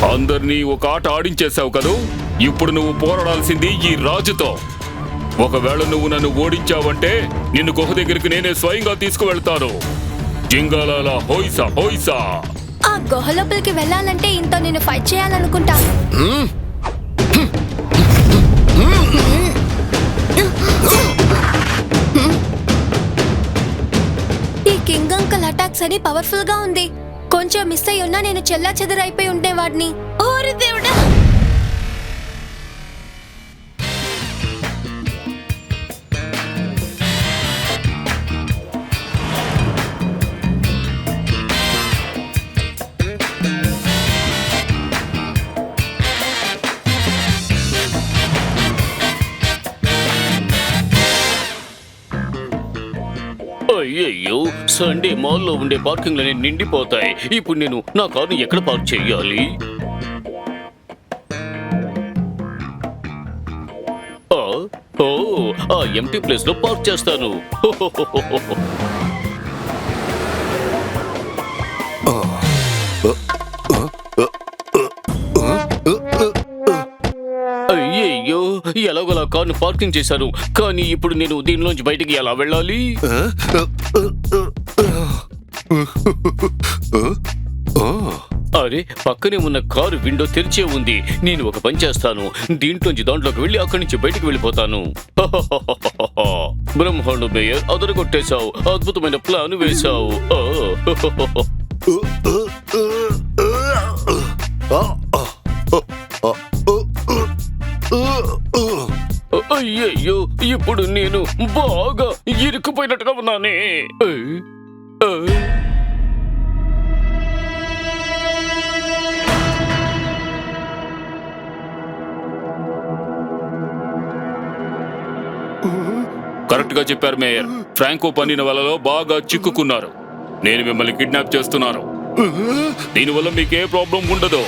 అందరినీ ఒక ఆట ఆడించేశావు కదూ. ఇప్పుడు నువ్వు పోరాడాల్సింది ఈ రాజుతో. ఒకవేళ నువ్వు నన్ను ఓడించావంటే నిన్ను గుహ దగ్గరికి నేనే స్వయంగా తీసుకువెళ్తాను. జింగాలాల హోయిసా హోయిసా. ఆ గుహ లోపలికి వెళ్ళాలంటే ఇంత నేను ఫైట్ చేయాలనుకుంటా. ఈ కింగ్ అంకల్ అటాక్స్ అని పవర్ఫుల్ గా ఉంది. కొంచెం మిస్ అయ్యి ఉన్నా నేను చెల్లా చెదరైపోయి ఉంటే వాడిని. ఓరి దేవుడా! అయ్యయ్యో, సండే మాల్లో ఉండే పార్కింగ్లన్నీ నిండిపోతాయి. ఇప్పుడు నేను నా కారుని ఎక్కడ పార్క్ చేయాలి? ఆ ఎంటీ ప్లేస్ లో పార్క్ చేస్తాను. అయ్యయ్యో, ఎలాగోలా కార్ను పార్కింగ్ చేశాను. కానీ ఇప్పుడు నేను దీనిలోంచి బయటికి ఎలా వెళ్ళాలి? అరే, పక్కనే ఉన్న కారు విండో తెరిచే ఉంది. నేను ఒక పని చేస్తాను, దీంట్లోంచి దాంట్లోకి వెళ్ళి అక్కడి నుంచి బయటికి వెళ్ళిపోతాను. బ్రహ్మాండ మేయర్, అదరగొట్టేశావు. అద్భుతమైన ప్లాన్ వేశావు. అయ్యయ్యో, ఇప్పుడు నేను బాగా ఇరుక్కుపోయినట్టుగా ఉన్నానే. కరెక్ట్ గా చెప్పారు మేయర్. ఫ్రాంకో పన్నిన వలలో బాగా చిక్కుకున్నారు. నేను మిమ్మల్ని కిడ్నాప్ చేస్తున్నాను. దీనివల్ల మీకే ప్రాబ్లం ఉండదు.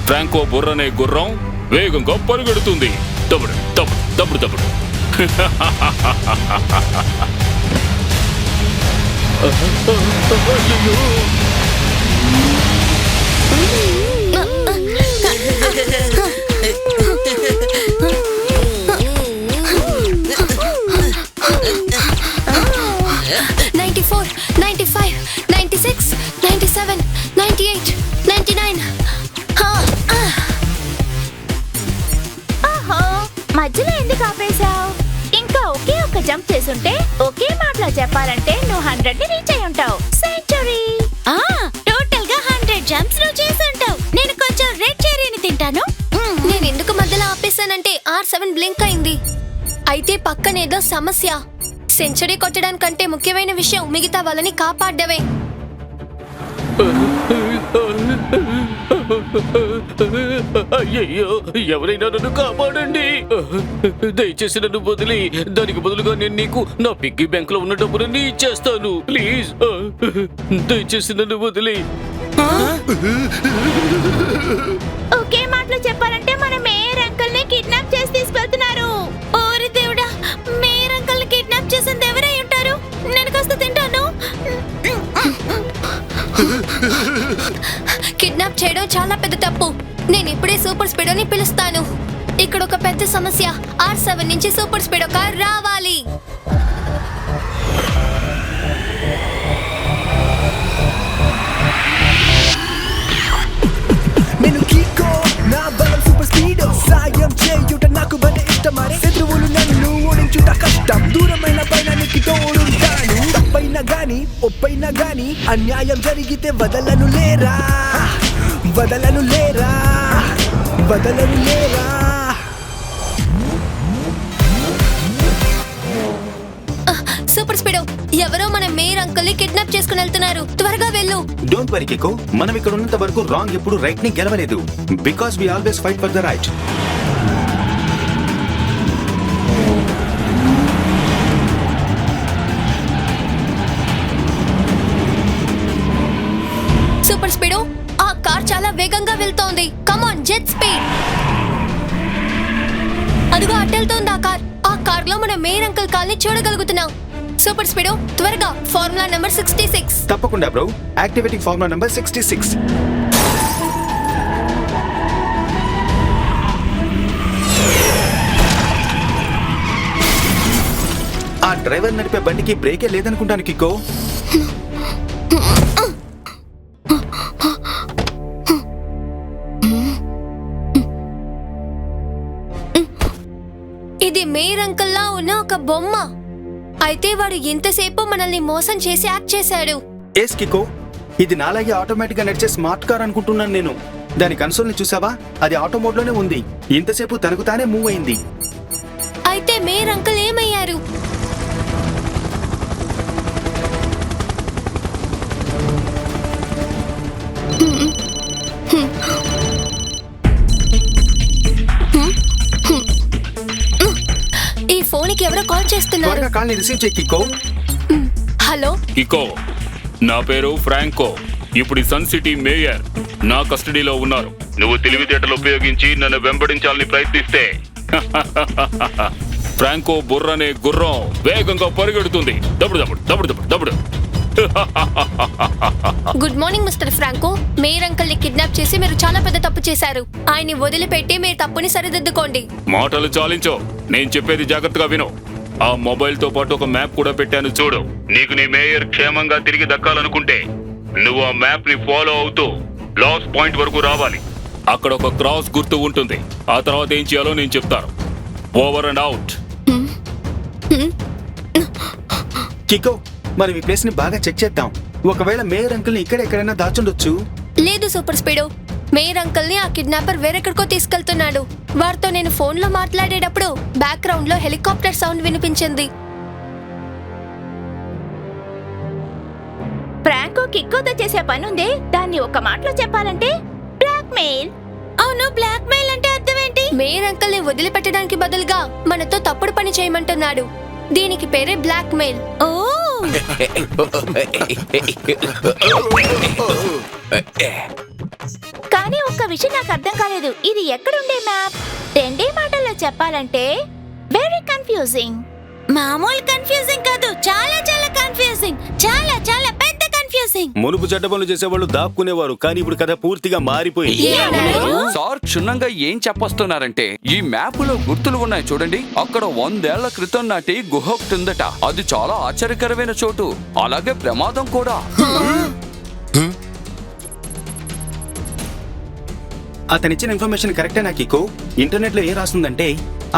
ఫ్రాంకో బుర్రనే గుర్రం వేగంగా పరుగెడుతుంది. తప్పుడు తప్పుడు తప్పుడు తప్పుడు. మధ్యలో ఎందుకు ఆపేశావు? ఇంకా ఒకే ఒక్క జంప్ చేసుంటే, ఒకే మాటలో చెప్పాలంటే నువ్వు 100 ని రీచ్ అయి ఉంటావు. సెంచరీ! టోటల్ గా 100 జంప్స్ నువ్వు చేసుంటావు. నేను కొంచెం రెడ్ చెర్రీని తింటాను. నేను ఎందుకు మధ్యలో ఆపేశానంటే R7 బ్లింక్ అయింది. అయితే పక్కనేదో సమస్య. సెంచరీ కొట్టడానికంటే ముఖ్యమైన విషయం మిగతా వాళ్ళని కాపాడ్డమే. అయ్యయ్యో, ఎవరైనా నన్ను కాపాడండి. దయచేసి నన్ను వదిలి, దానికి బదులుగా నేను నీకు నా పిగ్గీ బ్యాంక్ లో ఉన్న డబ్బులన్నీ ఇచ్చేస్తాను. ప్లీజ్, దయచేసి నన్ను వదిలి. ఒకే మాటలో చెప్పాలంటే మన మేయర్ అంకుల్ ని కిడ్నాప్ చేసి తీసుకెళ్తున్నారు. ఓరి దేవుడా! మేయర్ అంకుల్ ని కిడ్నాప్ చేసింది ఎవరై ఉంటారు? నేను కాస్త తింటాను. కిడ్నాప్ చేయడం చాలా పెద్ద తప్పు. నేను ఇప్పుడే సూపర్ స్పీడోని పిలుస్తాను. ఇక్కడ ఒక పెద్ద సమస్య. R7 నుంచి సూపర్ స్పీడో కార్ రావాలి. నేను కీకో, నా బలం సూపర్ స్పీడ్. సాయం చేయుట నాకు భలే ఇష్టమరే. శత్రువులు నన్ను ఓడించుట కష్టం. దూరమైన పైనానికి తోడుంటాను. తప్పైనా గాని ఒప్పైనా గాని అన్యాయం జరిగితే వదలను లేరా, వదలను లేరా, వదలను లేరా. సూపర్ స్పీడో, ఎవరో మన మేయర్ అంకుల్ ని కిడ్నాప్ చేసుకుని వెళ్తున్నారు. త్వరగా వెళ్ళు. డోంట్ వరీ కికో, మనం ఇక్కడ ఉన్నంత వరకు రాంగ్ ఎప్పుడు రైట్ ని గెలవలేదు. Because we always fight for the right. Super Speedo, ఆ కార్ చాలా వేగంగా వెళ్తోంది. Come on, jet speed. అదిగో అట్టెళ్తోంది ఆ కార్. ఆ కార్ లో మనం మేయర్ అంకుల్ కాల్ ని చూడగలుగుతున్నాం. సూపర్ స్పీడో, త్వరగా ఫార్ములా నెంబర్ 66. తప్పకుండా బ్రో. Activating formula number 66. ఆ డ్రైవర్ నడిపే బండికి బ్రేకే లేదనుకుంటాను కిక్కో. ఇది మేయర్ అంకుల్ లా ఉన్న ఒక బొమ్మ. అయితే వాడు ఇంతసేపు మనల్ని మోసం చేసి యాక్ట్ చేశాడు. ఎస్ కిక్కో, ఇది నాలాగే ఆటోమేటిక్ గా నడిచే స్మార్ట్ కార్ అనుకుంటున్నాను నేను. దాని కన్సోల్ ని చూసావా? అది ఆటో మోడ్ లోనే ఉంది. ఇంతసేపు తనకు తానే మూవ్ అయింది. అయితే మేయర్ అంకుల్ ఏమయ్యారు? ఈ ఫోన్ కి ఎవరో కాల్ చేస్తున్నారు. త్వరగా కాల్ ని రిసీవ్ చేయి కిక్కో. హలో, కికో, నా పేరు ఫ్రాంకో. ఇప్పుడు ఈ సన్ సిటీ మేయర్ నా కస్టడీలో ఉన్నారు. నువ్వు తెలివితేటలు ఉపయోగించి నన్ను వెంబడించాలని ప్రయత్నిస్తే ఫ్రాంకో బుర్రనే గుర్రం వేగంగా పరిగెడుతుంది. దప్పుడు దప్పుడు దప్పుడు దప్పుడు దప్పుడు. Good morning mister Franco. Mayor uncle ని కిడ్నాప్ చేసి మీరు చాలా పెద్ద తప్పు చేశారు. ఆయన్ని వదిలిపెట్టి మీరు తప్పుని సరిదిద్దుకోండి. మాటలు చాలించో, నేను చెప్పేది జాగ్రత్తగా విను. ఆ మొబైల్ తో పాటు ఒక మ్యాప్ కూడా పెట్టాను చూడు. నీకు నీ మేయర్ క్షేమంగా తిరిగి దక్కాలనుకుంటే నువ్వు ఆ మ్యాప్ ని ఫాలో అవుతూ లాస్ పాయింట్ వరకు రావాలి. అక్కడ ఒక క్రాస్ గుర్తు ఉంటుంది. ఆ తర్వాత ఏం చేయాలో నేను చెప్తాను. Over and out. కిక్కో, మనం ఈ ప్లేస్ ని బాగా చెక్ చేద్దాం. ఒకవేళ మేయర్ అంకుల్ ని ఇక్కడ ఎక్కడైనా దాచుండొచ్చు. లేదు సూపర్ స్పీడో, మేయర్ అంకుల్ ని ఆ కిడ్నాపర్ వేరెక్కడికో తీసుకెళ్తున్నాడు. వారితో నేను ఫోన్ లో మాట్లాడేటప్పుడు బ్యాక్గ్రౌండ్ లో హెలికాప్టర్ సౌండ్ వినిపించింది. ఫ్రాంకో కిక్కోతో చేసే పనుందే. దాన్ని ఒక మాటలో చెప్పాలంటే బ్లాక్ మెయిల్. అవును, బ్లాక్ మెయిల్ అంటే అర్థం ఏంటి? మేయర్ అంకుల్ ని వదిలిపెట్టడానికి బదులుగా మనతో తప్పుడు పని చేయమంటున్నాడు. దీనికి పేరే బ్లాక్ మెయిల్. ఓ, కానీ ఒక్క విషయం నాకు అర్థం కాలేదు. ఇది ఎక్కడుండే మ్యాప్? రెండే మాటల్లో చెప్పాలంటే వెరీ కన్ఫ్యూజింగ్. మామూలు కన్ఫ్యూజింగ్ కాదు, చాలా చాలా కన్ఫ్యూజింగ్. చాలా చాలా పెద్ద కన్ఫ్యూజింగ్. మునుపు చెడ్డ పనులు చేసేవాళ్ళు దాక్కునేవారు, కానీ ఇప్పుడు కథ పూర్తిగా మారిపోయింది. సార్ క్షుణ్ణంగా ఏం చెప్పొస్తున్నారంటే, ఈ మ్యాప్ లో గుర్తులు ఉన్నాయి చూడండి. అక్కడ 100 ఏళ్ల క్రితం నాటి గుహ ఒకటి ఉందట. అది చాలా ఆశ్చర్యకరమైన చోటు, అలాగే ప్రమాదం కూడా. అతనిచ్చిన ఇన్ఫర్మేషన్ కరెక్టేనా కిక్కో? ఇంటర్నెట్ లో ఏం రాస్తుందంటే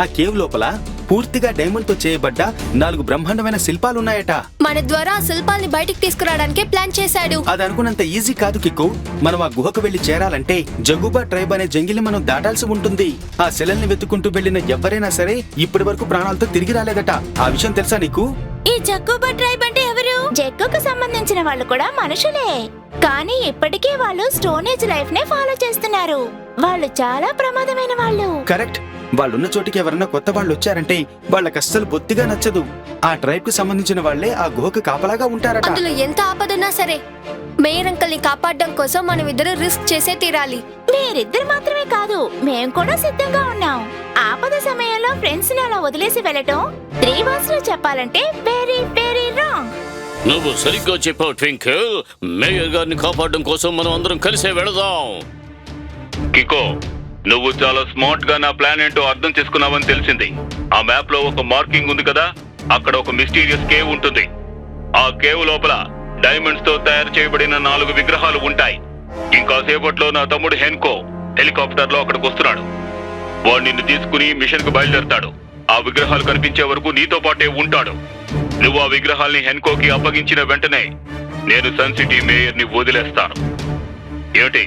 ఆ కేవ్ లోపల పూర్తిగా డైమండ్ తో చేయబడ్డ 4 బ్రహ్మాండమైన శిల్పాలున్నాయట. మన ద్వారా ఆ శిల్పాల్ని బయటికి తీసుకురావడానికే ప్లాన్ చేశాడు. అది అనుకున్నంత ఈజీ కాదు కిక్కో. మనం ఆ గుహకు వెళ్లి చేరాలంటే జగుబా ట్రైబ్ అనే జంగిల్ని మనం దాటాల్సి ఉంటుంది. ఆ శిలల్ని వెతుకుంటూ వెళ్లిన ఎవరైనా సరే ఇప్పటి వరకు ప్రాణాలతో తిరిగి రాలేదట. ఆ విషయం తెలుసా నీకు? ఈ జగ్గుబా ట్రైబ్ అంటే ఎవరు? జగ్గుకు సంబంధించిన వాళ్ళు కూడా మనుషులే, కానీ ఇప్పటికే వాళ్ళు స్టోన్ ఏజ్ లైఫ్ నే ఫాలో చేస్తున్నారు. వాళ్ళు చాలా ప్రమాదమైన వాళ్ళు. కరెక్ట్. వాళ్ళున్న చోటికి ఎవరన్నా కొత్త వాళ్ళు వచ్చారంటే వాళ్ళకి అస్సలు బొత్తిగా నచ్చదు. ఆ ట్రైబ్ కి సంబంధించిన వాళ్లే ఆ గుహకు కాపలాగా ఉంటారట. అందులో ఎంత ఆపదున్నా సరే మేయర్ అంకుల్ ని కాపాడడం కోసం మనం ఇద్దరు రిస్క్ చేసే తీరాలి. మీరిద్దరు మాత్రమే కాదు, మేం కూడా సిద్ధంగా ఉన్నాం. ఆపద సమయంలో ఫ్రెండ్స్ ని అలా వదిలేసి వెళ్ళటం 3 words లో చెప్పాలంటే వెరీ వెరీ రాంగ్. నువ్వు సరిగ్గా చెప్పావు ట్వింకిల్. మేయర్ గారిని కాపాడడం కోసం మనం అందరం కలిసే వెళదాం. కికో, నువ్వు చాలా స్మార్ట్ గా నా ప్లాన్ ఏంటో అర్థం చేసుకున్నావని తెలిసింది. ఆ మ్యాప్ లో ఒక మార్కింగ్ ఉంది కదా, అక్కడ ఒక మిస్టీరియస్ కేవ్ ఉంటుంది. ఆ కేవ్ లోపల డైమండ్స్ తో తయారు చేయబడిన 4 విగ్రహాలు ఉంటాయి. ఇంకా సేపట్లో నా తమ్ముడు హెన్కో హెలికాప్టర్ లో అక్కడికి వస్తున్నాడు. వాడు నిన్ను తీసుకుని మిషన్ కు బయలుదేరతాడు. ఆ విగ్రహాలు కనిపించే వరకు నీతో పాటే ఉంటాడు. నువ్వు ఆ విగ్రహాల్ని హెన్కోకి అప్పగించిన వెంటనే నేను సన్ సిటీ మేయర్ ని వదిలేస్తాను. ఏమిటి,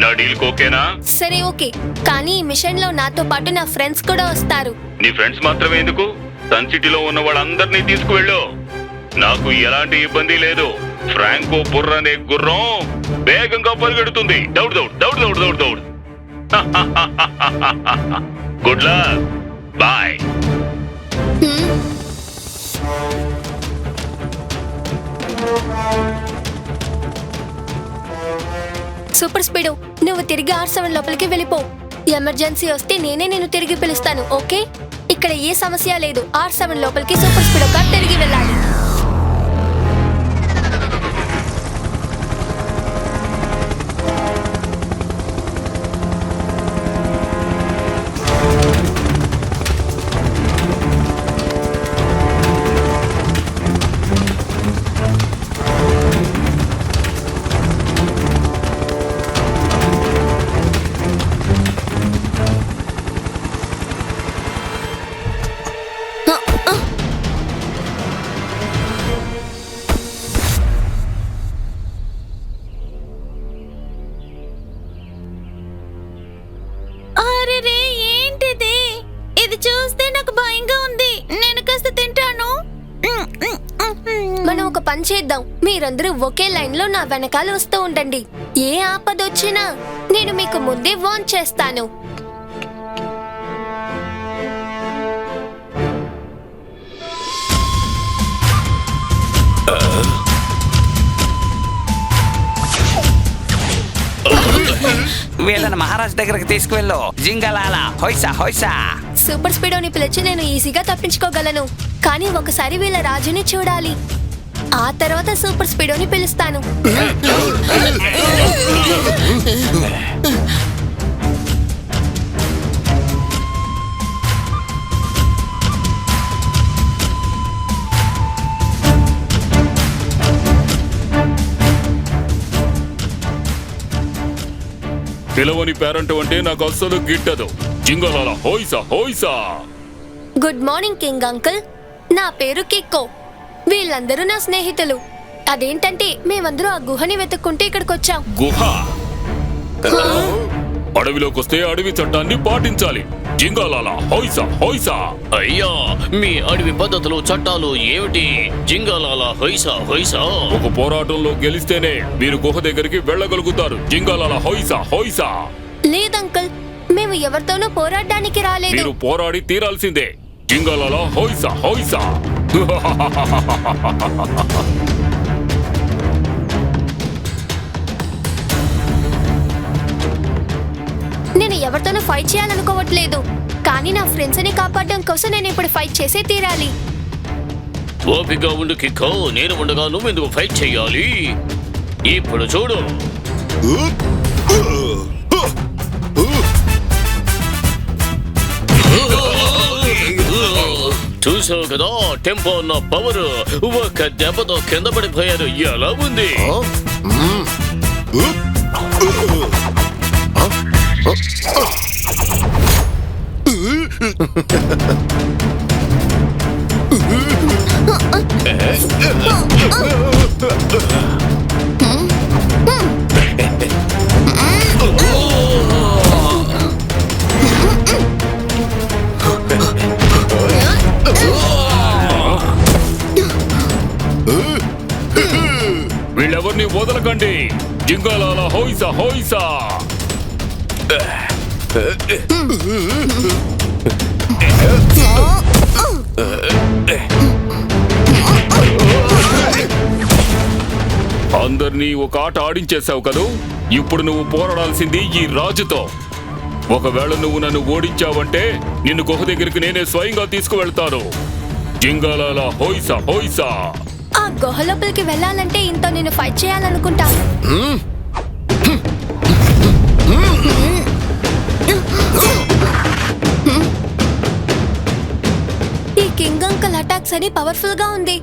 నా డీల్ ఓకేనా? సరే ఓకే, కానీ ఈ మిషన్ లో నాతో పాటు నా ఫ్రెండ్స్ కూడా వస్తారు. నీ ఫ్రెండ్స్ మాత్రమే ఎందుకు? సన్ సిటీలో ఉన్న వాళ్ళందరినీ తీసుకువెళ్ళు. నాకు ఎలాంటి ఇబ్బంది లేదు. ఫ్రాంకో బుర్రనే గుర్రం వేగంగా పరిగెడుతుంది. దౌడ్ దౌడ్ దౌడ్ దౌడ్ దౌడ్ దౌడ్. Good luck, boy. Super speed, నువ్వు తిరిగి R7 లోపలికి వెళ్ళిపో. ఎమర్జెన్సీ వస్తే నేనే నిన్ను తిరిగి పిలుస్తాను. ఓకే, ఇక్కడ ఏ సమస్య లేదు. R7 లోపలికి సూపర్ స్పీడో కార్ తిరిగి వెళ్ళాలి. అరెరే, ఏంటిది? ఇది చూస్తే నాకు భయంగా ఉంది. నేను కాస్త తింటాను. మనం ఒక పని చేద్దాం. మీరందరూ ఒకే లైన్ లో నా వెనకాల వస్తూ ఉండండి. ఏ ఆపదొచ్చినా నేను మీకు ముందే వార్న్ చేస్తాను. వీళ్ళని మహారాజ్ దగ్గరకు తీసుకువెళ్ళు. జింగలాల హొయ్సా హొయ్సా. సూపర్ స్పీడోని పిలిచి నేను ఈజీగా తప్పించుకోగలను. కానీ ఒకసారి వీళ్ళ రాజుని చూడాలి. ఆ తర్వాత సూపర్ స్పీడోని పిలుస్తాను. పిలవని పేరెంట్ అంటే నాకు అస్సలు గిట్టదు. జింగలాల హోయిసా హోయిసా. Good morning king uncle. నా పేరు కిక్కో. వీళ్ళందరూ నా స్నేహితులు. అదేంటంటే మేమందరూ ఆ గుహని వెతుక్కుంటే ఇక్కడికి వచ్చాం. గుహ? అడవిలోకి వస్తే అడవి చట్టాన్ని పాటించాలి. జింగలాల హోయిసా హోయిసా. అయ్యా, మీ అడవి పద్ధతులు చట్టాలు ఏమిటి? జింగాలాల హొయ్సా హొయ్సా. ఒక పోరాటంలో గెలిస్తేనే మీరు గుహ దగ్గరికి వెళ్ళగలుగుతారు. జింగలాల హోయిసా హోయిసా. లేదంకుల్, మేము ఎవరితోనూ పోరాడడానికి రాలేదు. మీరు పోరాడి తీరాల్సిందే. జింగలాల హోయిసా హోయిసా. నేను ఎవరితోనూ ఫైట్ చేయాలనుకోవట్లేదు. కానీ నా ఫ్రెండ్స్ ని కాపాడడం కోసం నేను ఇప్పుడు ఫైట్ చేసే తీరాలి. ఓపిక ఉండు కిక్కో. నేను ఉండగా నువ్వెందుకు ఫైట్ చెయ్యాలి? ఇప్పుడు చూడు. చూసావు కదా, టెంపో ఉన్న పవర్. ఒక్క దెబ్బతో కింద పడిపోయారు. ఎలా ఉంది? వీళ్ళెవరిని వదలకండి. జింగలాల హోయిసా హోయిసా. అందరినీ ఒక ఆట ఆడించేశావు కదూ. ఇప్పుడు నువ్వు పోరాడాల్సింది ఈ రాజుతో. ఒకవేళ నువ్వు నన్ను ఓడించావంటే నిన్ను గుహ దగ్గరికి నేనే స్వయంగా తీసుకువెళ్తాను. జింగలాల హోయిసా హోయిసా. ఆ గుహ లోపలికి వెళ్ళాలంటే ఇంత నేను ఫైట్ చేయాలనుకుంటా. ఈ కింగ్ అంకుల్ అటాక్స్ అని పవర్ఫుల్ గా ఉంది.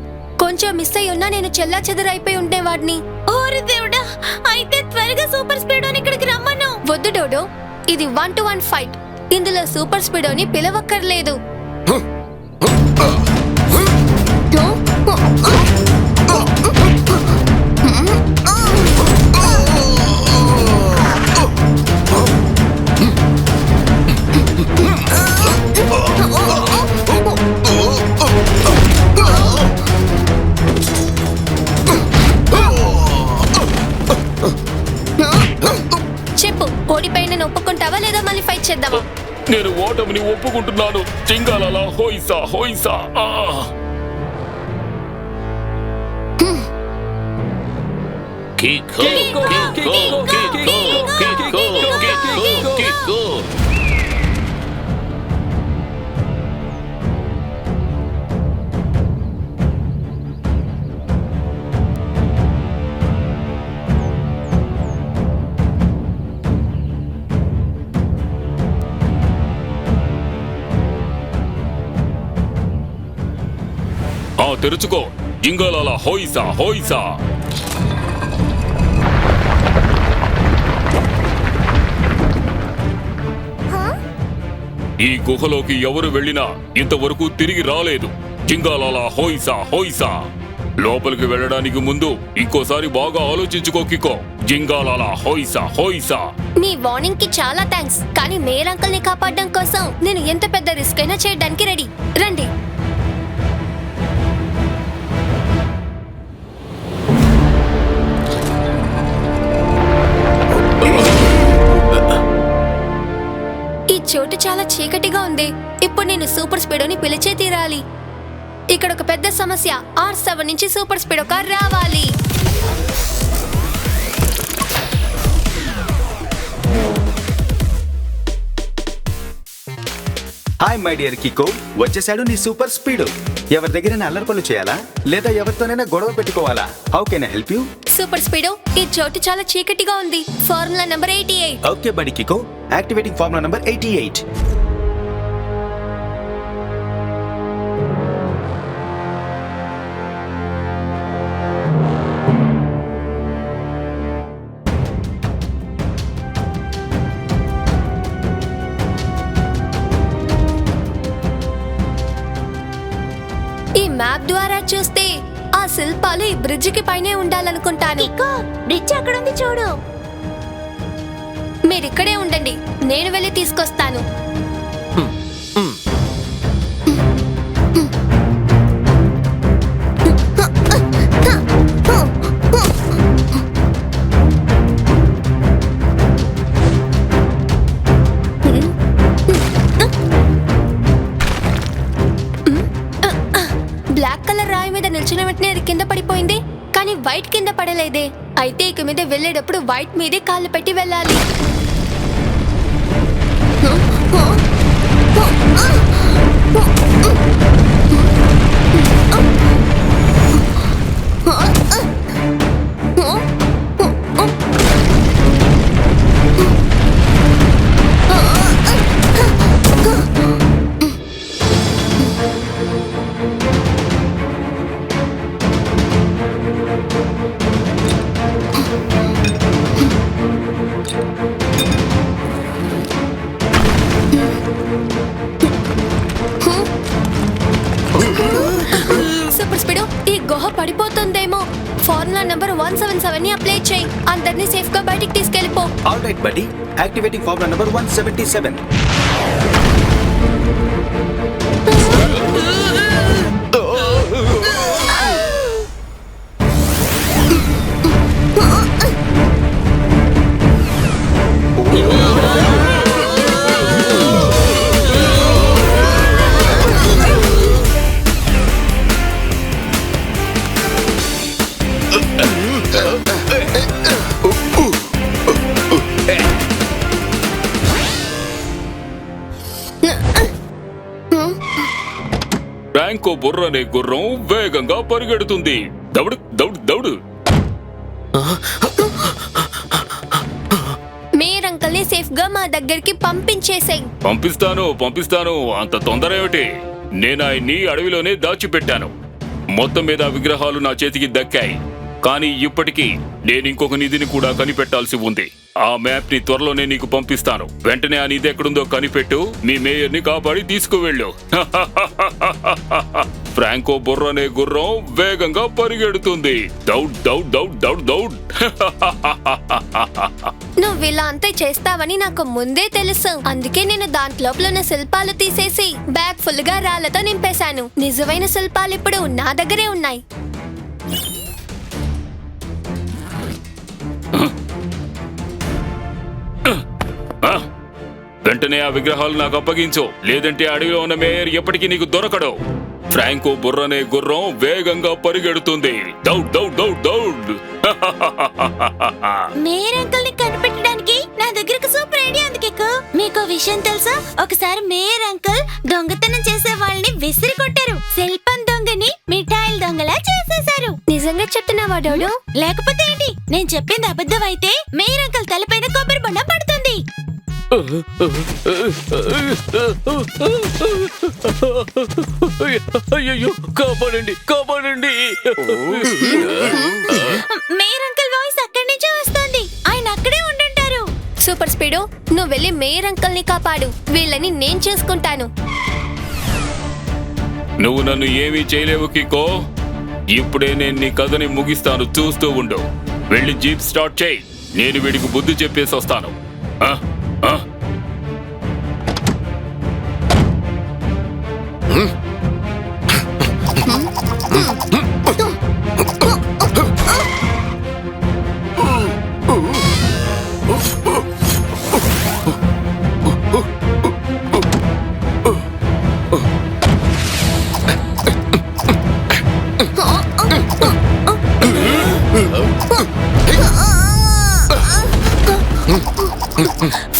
కొంచెం మిస్ అయి ఉన్నా నేను చెల్లా చెదరైపోయి ఉండేవాడిని. ఓరి దేవుడా, అయితే త్వరగా సూపర్ స్పీడోని ఇక్కడికి రమ్మను. వద్దు డోడో, ఇది 1-to-1 ఫైట్. ఇందులో సూపర్ స్పీడోని పిలవక్కర్లేదు. చెప్పు, ఓడిపోయిన ఒప్పుకుంటావా లేదా మళ్ళీ ఫైట్ చేద్దామా? నేను ఓటమిని ఒప్పుకుంటున్నాను. జింగలాల హోయిసా హోయిసా. కిక్కో కిక్కో కిక్కో కిక్కో కిక్కో కిక్కో. తెరుచుకో. జింగాలాల హోయిసా హోయిసా. ఈ గుహలోకి ఎవరు వెళ్ళినా ఇంతవరకు తిరిగి రాలేదు. జింగాలాల హోయిసా హోయిసా. లోపలికి వెళ్ళడానికి ముందు ఇంకోసారి బాగా ఆలోచించుకో కికో. జింగాలాల హోయిసా హోయిసా. మీ వార్నింగ్ కి చాలా థ్యాంక్స్, కానీ మేయర్ అంకుల్ ని కాపాడడం కోసం నేను ఎంత పెద్ద రిస్క్ అయినా చేయడానికి రెడీ. రండి. ఈ చోటు చాలా చీకటిగా ఉంది. ఇప్పుడు నేను సూపర్ స్పీడోని పిలిచే తీరాలి. ఇక్కడ ఒక పెద్ద సమస్య. R7 నుంచి సూపర్ స్పీడో కార్ రావాలి. హాయ్ మై డియర్ కికో, వచ్చేసాడు నీ సూపర్ స్పీడ్. ఎవరి దగ్గర అల్లరి పనులు చేయాలా లేదా ఎవరితోనైనా గొడవ పెట్టుకోవాలా? How can I help you? Super speedo, ఈ చోటు చాలా చీకటిగా ఉంది. Formula number 88. ఓకే బడి కికో, యాక్టివేటింగ్ ఫార్ములా నంబర్ 88. ఈ మ్యాప్ ద్వారా చూస్తే ఆ శిల్పాలు ఈ బ్రిడ్జికి పైనే ఉండాలనుకుంటాను. కికో, బ్రిడ్జ్ అక్కడుంది చూడు. మీరిక్కడే ఉండండి, నేను వెళ్ళి తీసుకొస్తాను. బ్లాక్ కలర్ రాయి మీద నిల్చిన వెంటనే అది కింద పడిపోయింది, కానీ వైట్ కింద పడలేదే. అయితే ఇక మీద వెళ్ళేటప్పుడు వైట్ మీదే కాళ్ళు పెట్టి వెళ్ళాలి. సూపర్ స్పీడో, ఈ గుహ పడిపోతుందేమో. ఫార్ములా నంబర్ 177 ని అప్లై చేయి. అందరినీ సేఫ్ గా బయటికి తీసుకెళ్ళిపో. ఆల్ రైట్ బడి, యాక్టివేటింగ్ ఫార్ములా నంబర్ 177. ఫ్రాంకో బుర్రనే గుర్రం వేగంగా పరిగెడుతుంది. దౌడు దౌడు దౌడు. మేయర్ అంకుల్ ని సేఫ్ గా మా దగ్గరికి పంపించేసాయి. పంపిస్తాను. అంత తొందర ఏమిటి? నేను ఆయన్ని అడవిలోనే దాచిపెట్టాను. మొత్తం మీద విగ్రహాలు నా చేతికి దక్కాయి. కానీ ఇప్పటికీ నేను ఇంకొక నిధిని కూడా కనిపెట్టాల్సి ఉంది. ఆ మ్యాప్ ని త్వరలోనే నీకు పంపిస్తాను. వెంటనే ఆ నిధి ఎక్కడుందో కనిపెట్టు. మీ మేయర్ ని కాపాడి తీసుకువెళ్ళు. ఫ్రాంకో బుర్రనే గుర్రం వేగంగా పరిగెడుతుంది. దౌడ్ దౌడ్ దౌడ్ దౌడ్ దౌడ్. నువ్వు ఇలా అంతే చేస్తావని నాకు ముందే తెలుసు. అందుకే నేను దాంట్లోపల ఉన్న శిల్పాలు తీసేసి బ్యాగ్ ఫుల్ గా రాళ్లతో నింపేశాను. నిజమైన శిల్పాలు ఇప్పుడు నా దగ్గరే ఉన్నాయి. వెంటనే ఆ విగ్రహాలు నాకు అప్పగించు, లేదంటే అడవిలో ఉన్న మేయర్ ఎప్పటికీ నీకు దొరకడు. ఫ్రాంకో బుర్రనే గుర్రం వేగంగా పరిగెడుతుంది. దౌడ్ దౌడ్ దౌడ్ దౌడ్. మేయర్ అంకుల్ ని కనిపెట్టడానికి నా దగ్గరకు సూపర్ ఐడియా ఉంది కికో. మీకు విషయం తెలుసా? ఒకసారి మేయర్ అంకుల్ దొంగతనం చేసే వాళ్ళని విసిరి కొట్టారు. శిల్పం దొంగని మిఠాయిల దొంగలా చేసేశారు. నిజంగా చెప్తున్నావా డోడు? లేకపోతే ఏంటి? నేను చెప్పింది అబద్ధం అయితే మేయర్ అంకుల్ తలపైన కొబ్బరి బొండ పడుతుంది. అయ్యో కాపాడండి కాపాడండి. మేయర్ అంకుల్ వాయిస్ అక్కడి నుంచే వస్తుంది. ఆయన అక్కడే ఉండుంటారు. సూపర్ స్పీడో, నువ్వు వెళ్ళి మేయర్ అంకల్ ని కాపాడు. వీళ్ళని నేను చూసుకుంటాను. నువ్వు నన్ను ఏమీ చేయలేవు కికో. ఇప్పుడే నేను నీ కథని ముగిస్తాను, చూస్తూ ఉండు. వెళ్ళి జీప్ స్టార్ట్ చేయి. నేను వీడికి బుద్ధి చెప్పేసి వస్తాను. ఆ? ఆ?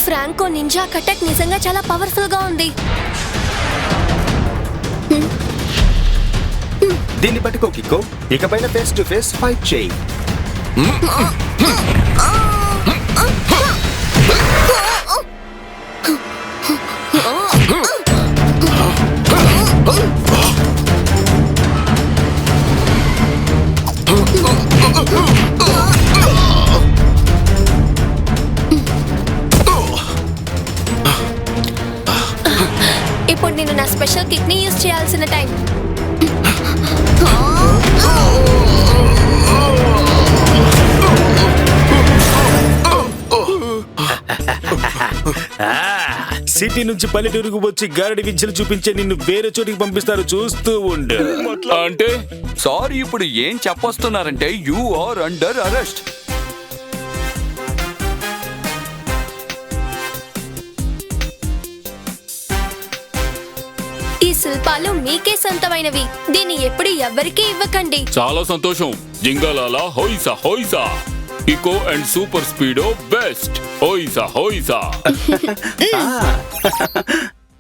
ఫ్రాంకో నింజా కటక్ నిజంగా చాలా పవర్ఫుల్ గా ఉంది. దీన్ని పట్టుకో కిక్కో. ఇకపైన ఫేస్ టు ఫేస్ ఫైట్ చేయి. ఇప్పుడు నేను నా స్పెషల్ కిక్ ని యూజ్ చేయాల్సిన టైం. సిటీ నుంచి పల్లెటూరుకు వచ్చి గారడి విద్యలు చూపించే నిన్ను వేరే చోటికి పంపిస్తారు, చూస్తూ ఉండు. అంటే సారీ, ఇప్పుడు ఏం చెప్పొస్తున్నారంటే యు ఆర్ అండర్ అరెస్ట్. ఈ శిల్పాలు మీకే సొంతమైనవి. దీన్ని ఎప్పుడు ఎవ్వరికీ ఇవ్వకండి. చాలా సంతోషం. జింగాలాలా హోయిసా హోయిసా. కికో అండ్ సూపర్ స్పీడో బెస్ట్. హోయిసా హోయిసా.